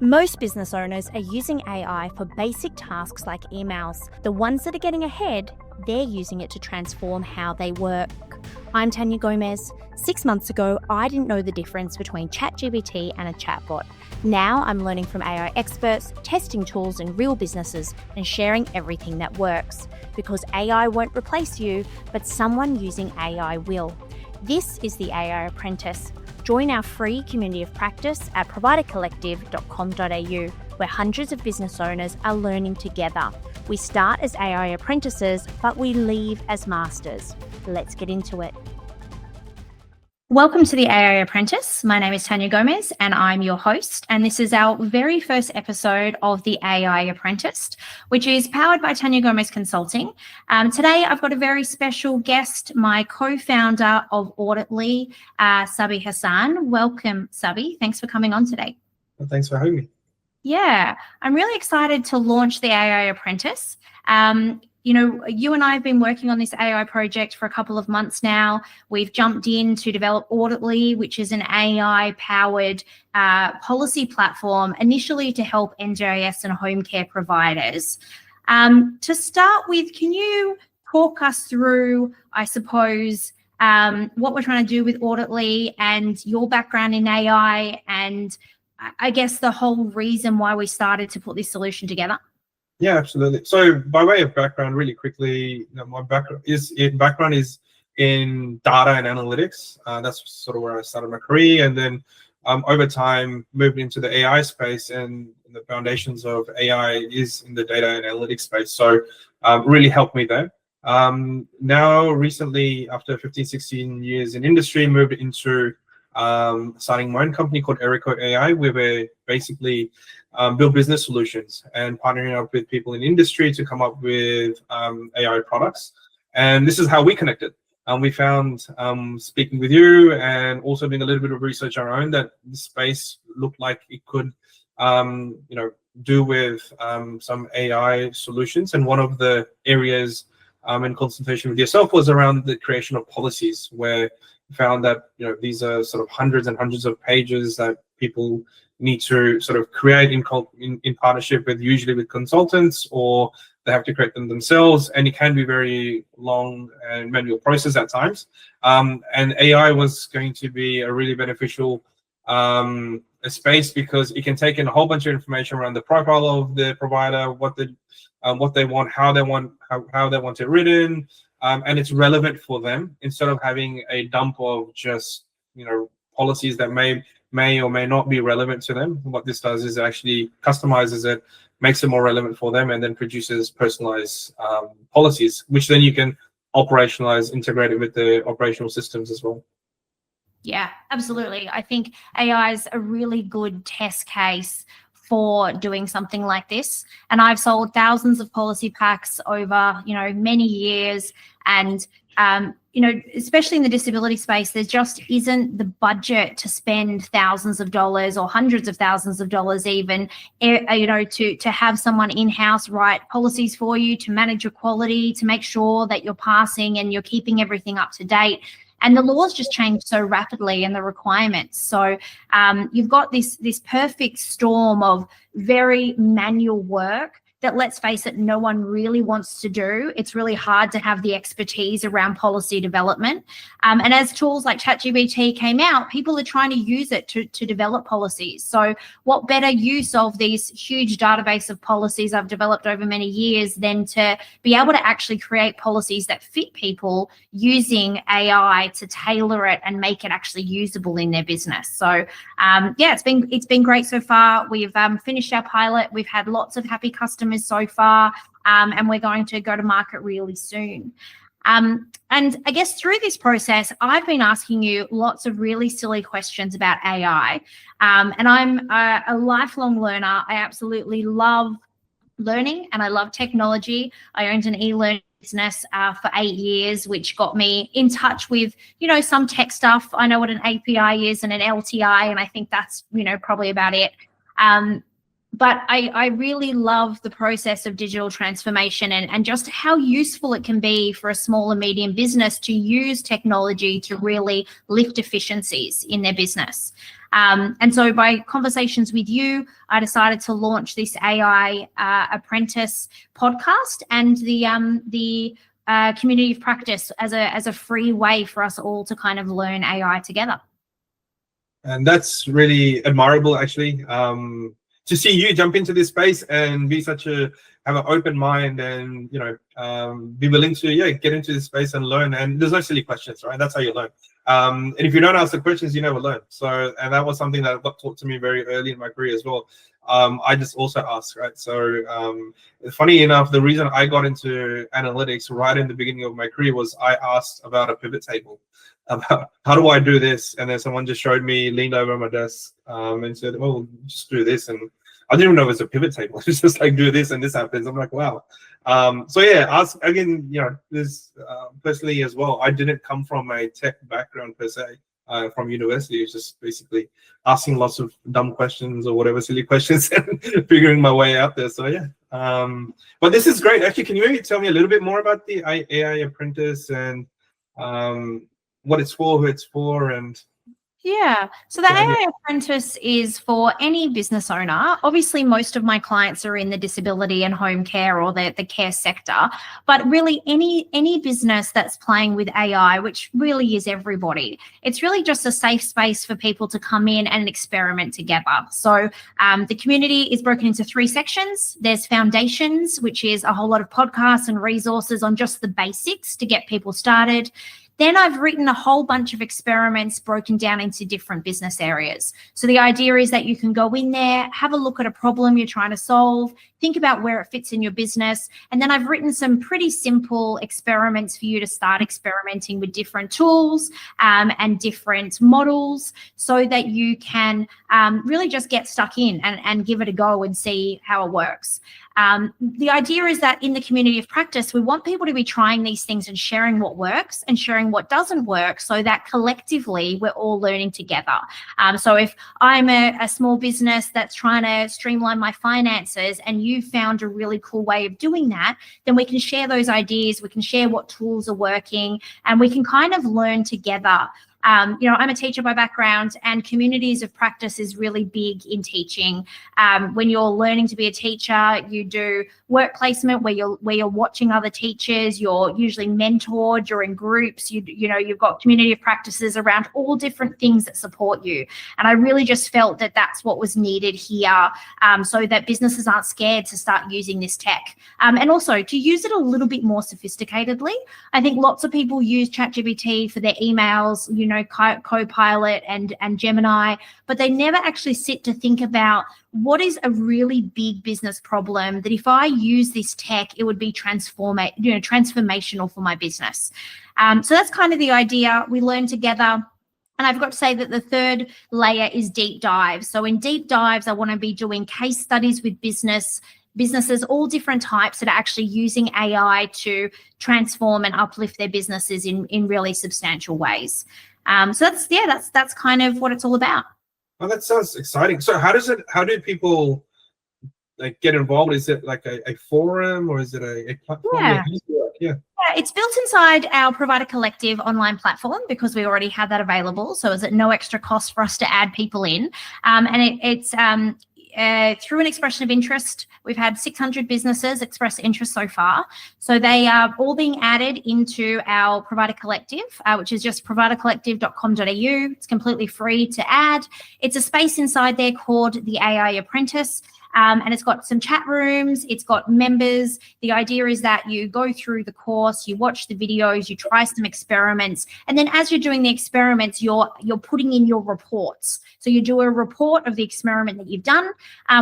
Most business owners are using AI for basic tasks like emails. The ones that are getting ahead, they're using it to transform how they work. I'm Tania Gomez. 6 months ago, I didn't know the difference between ChatGPT and a chatbot. Now I'm learning from AI experts, testing tools in real businesses, and sharing everything that works. Because AI won't replace you, but someone using AI will. This is the AI Apprentice. Join our free community of practice at providercollective.com.au, where hundreds of business owners are learning together. We start as AI apprentices, but we leave as masters. Let's get into it. Welcome to the AI Apprentice. My name is Tania Gomez and I'm your host. And this is our very first episode of the AI Apprentice, which is powered by Tania Gomez Consulting. Today, I've got a very special guest, my co-founder of Auditly, Sabeh Hassan. Welcome, Sabeh. Thanks for coming on today. Well, thanks for having me. Yeah, I'm really excited to launch the AI Apprentice. You and I have been working on this AI project for a couple of months now. We've jumped in to develop Auditly, which is an AI-powered policy platform, initially to help NDIS and home care providers. To start with, can you talk us through, I suppose, what we're trying to do with Auditly and your background in AI and I guess the whole reason why we started to put this solution together? Yeah, absolutely. So by way of background, really quickly, my background is in data and analytics. That's sort of where I started my career, and then over time moved into the AI space, and the foundations of AI is in the data and analytics space. So really helped me there. Now recently, after 15, 16 years in industry, moved into starting my own company called Eriko AI, where we basically build business solutions and partnering up with people in industry to come up with AI products. And this is how we connected. We found, speaking with you and also doing a little bit of research on our own, that the space looked like it could, do with some AI solutions. And one of the areas in consultation with yourself was around the creation of policies, where we found that these are sort of hundreds and hundreds of pages that people need to sort of create in partnership with, usually with consultants, or they have to create them themselves, and it can be very long and manual process at times. And AI was going to be a really beneficial space, because it can take in a whole bunch of information around the profile of the provider, what they want, how they want it written, and it's relevant for them, instead of having a dump of just policies that may or may not be relevant to them. What this does is actually customizes it, makes it more relevant for them, and then produces personalized policies, which then you can operationalize, integrate it with the operational systems as well. Yeah, absolutely. I think AI is a really good test case for doing something like this. And I've sold thousands of policy packs over, many years. And, especially in the disability space, there just isn't the budget to spend thousands of dollars or hundreds of thousands of dollars even, to have someone in-house write policies for you, to manage your quality, to make sure that you're passing and you're keeping everything up to date. And the laws just change so rapidly, and the requirements. So you've got this perfect storm of very manual work that, let's face it, no one really wants to do. It's really hard to have the expertise around policy development. And as tools like ChatGPT came out, people are trying to use it to develop policies. So what better use of these huge database of policies I've developed over many years than to be able to actually create policies that fit people using AI to tailor it and make it actually usable in their business. So it's been great so far. We've finished our pilot. We've had lots of happy customers so far, and we're going to go to market really soon. And I guess through this process, I've been asking you lots of really silly questions about AI. And I'm a lifelong learner. I absolutely love learning and I love technology. I owned an e-learning business for 8 years, which got me in touch with, some tech stuff. I know what an API is and an LTI, and I think that's, probably about it. But I really love the process of digital transformation and just how useful it can be for a small and medium business to use technology to really lift efficiencies in their business. And so by conversations with you, I decided to launch this AI Apprentice podcast and the community of practice as a free way for us all to kind of learn AI together. And that's really admirable, actually, to see you jump into this space and be have an open mind and, be willing to, get into this space and learn. And there's no silly questions, right? That's how you learn. And if you don't ask the questions, you never learn. So, and that was something that got taught to me very early in my career as well. I just also asked, right? So funny enough, the reason I got into analytics right in the beginning of my career was I asked about a pivot table, about how do I do this? And then someone just showed me, leaned over my desk and said, well, just do this. And I didn't even know it was a pivot table. It's just like, do this and this happens. I'm like, wow. So yeah, ask again, this personally as well, I didn't come from a tech background per se. From university, it's just basically asking lots of dumb questions or whatever silly questions and figuring my way out there. So yeah, but this is great. Actually, can you maybe tell me a little bit more about the AI Apprentice and what it's for, who it's for, and yeah, so the AI Apprentice is for any business owner. Obviously, most of my clients are in the disability and home care or the care sector, but really any business that's playing with AI, which really is everybody. It's really just a safe space for people to come in and experiment together. So the community is broken into 3 sections. There's foundations, which is a whole lot of podcasts and resources on just the basics to get people started. Then I've written a whole bunch of experiments broken down into different business areas. So the idea is that you can go in there, have a look at a problem you're trying to solve, think about where it fits in your business. And then I've written some pretty simple experiments for you to start experimenting with different tools and different models so that you can really just get stuck in and give it a go and see how it works. The idea is that in the community of practice, we want people to be trying these things and sharing what works and sharing what doesn't work so that collectively we're all learning together. So if I'm a small business that's trying to streamline my finances and you found a really cool way of doing that, then we can share those ideas, we can share what tools are working, and we can kind of learn together. I'm a teacher by background, and communities of practice is really big in teaching. When you're learning to be a teacher, you do work placement where you're watching other teachers. You're usually mentored. You're in groups. You've got community of practices around all different things that support you. And I really just felt that that's what was needed here, so that businesses aren't scared to start using this tech, and also to use it a little bit more sophisticatedly. I think lots of people use ChatGPT for their emails, Copilot and Gemini, but they never actually sit to think about what is a really big business problem that if I use this tech, it would be transformational for my business. So that's kind of the idea. We learn together. And I've got to say that the third layer is deep dives. So in deep dives, I want to be doing case studies with businesses, all different types that are actually using AI to transform and uplift their businesses in really substantial ways. So that's kind of what it's all about. Oh, that sounds exciting. So how do people get involved? Is it like a forum, or is it a platform? Yeah, it's built inside our Provider Collective online platform because we already have that available. So it's at no extra cost for us to add people in. And it's through an expression of interest. We've had 600 businesses express interest so far. So they are all being added into our Provider Collective, which is just providercollective.com.au. It's completely free to add. It's a space inside there called the AI Apprentice. And it's got some chat rooms, it's got members. The idea is that you go through the course, you watch the videos, you try some experiments, and then as you're doing the experiments, you're putting in your reports. So you do a report of the experiment that you've done.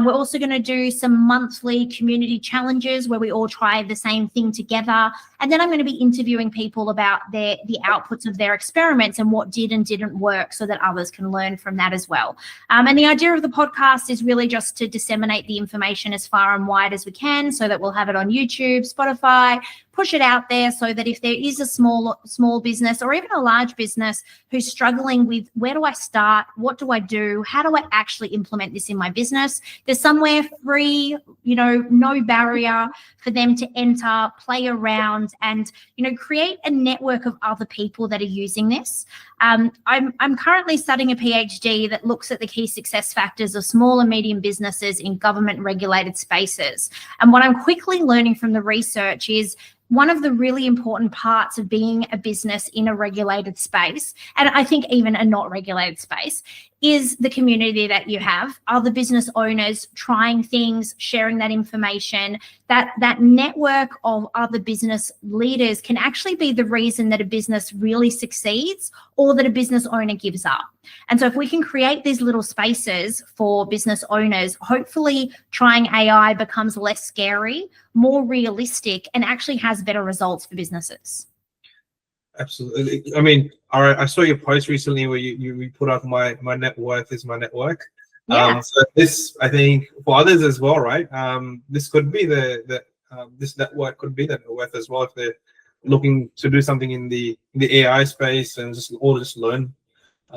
We're also going to do some monthly community challenges where we all try the same thing together. And then I'm going to be interviewing people about the outputs of their experiments and what did and didn't work so that others can learn from that as well. And the idea of the podcast is really just to disseminate the information as far and wide as we can so that we'll have it on YouTube, Spotify, push it out there so that if there is a small business or even a large business who's struggling with where do I start, what do I do, how do I actually implement this in my business, there's somewhere free, no barrier for them to enter, play around, and create a network of other people that are using this. I'm currently studying a PhD that looks at the key success factors of small and medium businesses in government regulated spaces. And what I'm quickly learning from the research is one of the really important parts of being a business in a regulated space, and I think even a not regulated space, is the community that you have, other business owners trying things, sharing that information. That network of other business leaders can actually be the reason that a business really succeeds or that a business owner gives up. And so if we can create these little spaces for business owners, hopefully trying AI becomes less scary, more realistic, and actually has better results for businesses. Absolutely. I mean, I saw your post recently where you put out my net worth is my network. Yeah. So this, I think, for others as well, right? This could be this network could be the net worth as well if they're looking to do something in the AI space and just learn.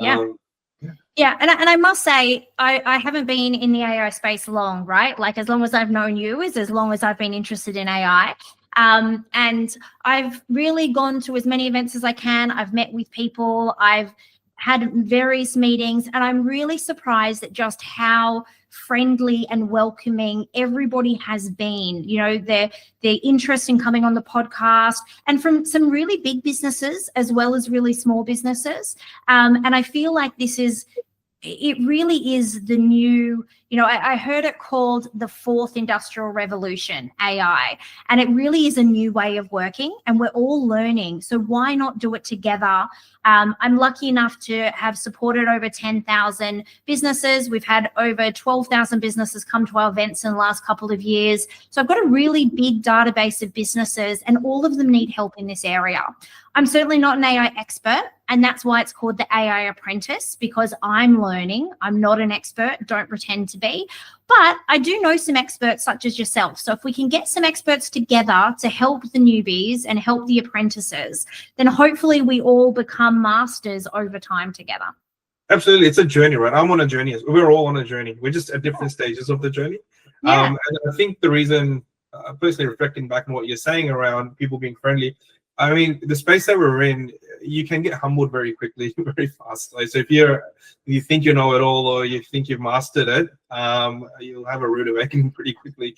Yeah, and I must say, I haven't been in the AI space long, right? Like as long as I've known you is as long as I've been interested in AI. And I've really gone to as many events as I can. I've met with people. I've had various meetings, and I'm really surprised at just how friendly and welcoming everybody has been. Their interest in coming on the podcast, and from some really big businesses as well as really small businesses. And I feel like it really is the new, I heard it called the fourth industrial revolution, AI, and it really is a new way of working, and we're all learning. So why not do it together? I'm lucky enough to have supported over 10,000 businesses. We've had over 12,000 businesses come to our events in the last couple of years. So I've got a really big database of businesses, and all of them need help in this area. I'm certainly not an AI expert, and that's why it's called the AI Apprentice, because I'm learning. I'm not an expert, don't pretend to be, but I do know some experts such as yourself. So if we can get some experts together to help the newbies and help the apprentices, then hopefully we all become masters over time together. Absolutely. It's a journey, right? I'm on a journey. We're all on a journey. We're just at different stages of the journey. Yeah. And I think the reason, personally reflecting back on what you're saying around people being friendly, I mean, the space that we're in, you can get humbled very quickly, very fast. Like, so if you think you know it all, or you think you've mastered it, you'll have a rude awakening pretty quickly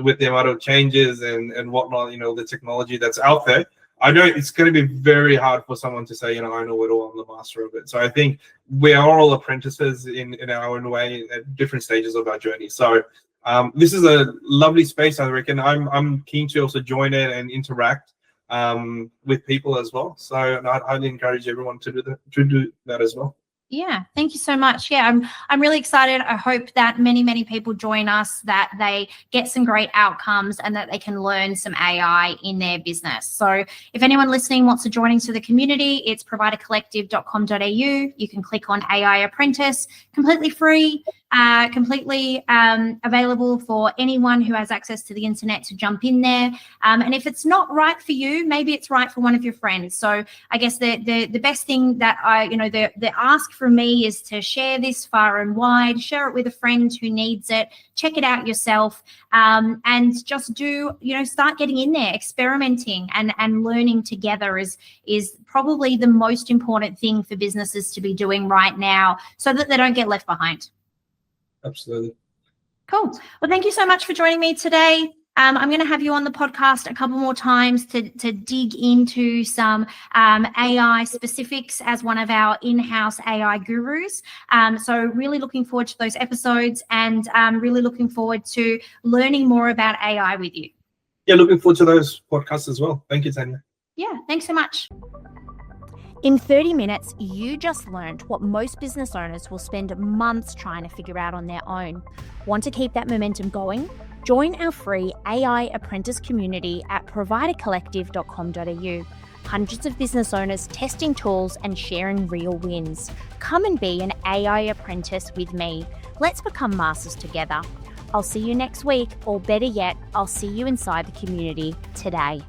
with the amount of changes and whatnot. The technology that's out there. It's going to be very hard for someone to say, I know it all, I'm the master of it. So I think we are all apprentices in our own way at different stages of our journey. So this is a lovely space, I reckon. I'm keen to also join it and interact with people as well. So I'd highly encourage everyone to do that as well. Yeah, thank you so much. Yeah, I'm really excited. I hope that many people join us, that they get some great outcomes, and that they can learn some AI in their business. So if anyone listening wants to join into the community, it's providercollective.com.au. You can click on AI Apprentice, completely free, completely available for anyone who has access to the internet to jump in there. And if it's not right for you, maybe it's right for one of your friends. So I guess the best thing that the ask from me is to share this far and wide, share it with a friend who needs it, check it out yourself, and just start getting in there, experimenting and learning together is probably the most important thing for businesses to be doing right now, so that they don't get left behind. Absolutely. Cool. Well, thank you so much for joining me today. I'm going to have you on the podcast a couple more times to dig into some AI specifics as one of our in-house AI gurus. So really looking forward to those episodes, and really looking forward to learning more about AI with you. Yeah, looking forward to those podcasts as well. Thank you, Tania. Yeah, thanks so much. In 30 minutes, you just learned what most business owners will spend months trying to figure out on their own. Want to keep that momentum going? Join our free AI Apprentice community at providercollective.com.au. Hundreds of business owners testing tools and sharing real wins. Come and be an AI Apprentice with me. Let's become masters together. I'll see you next week, or better yet, I'll see you inside the community today.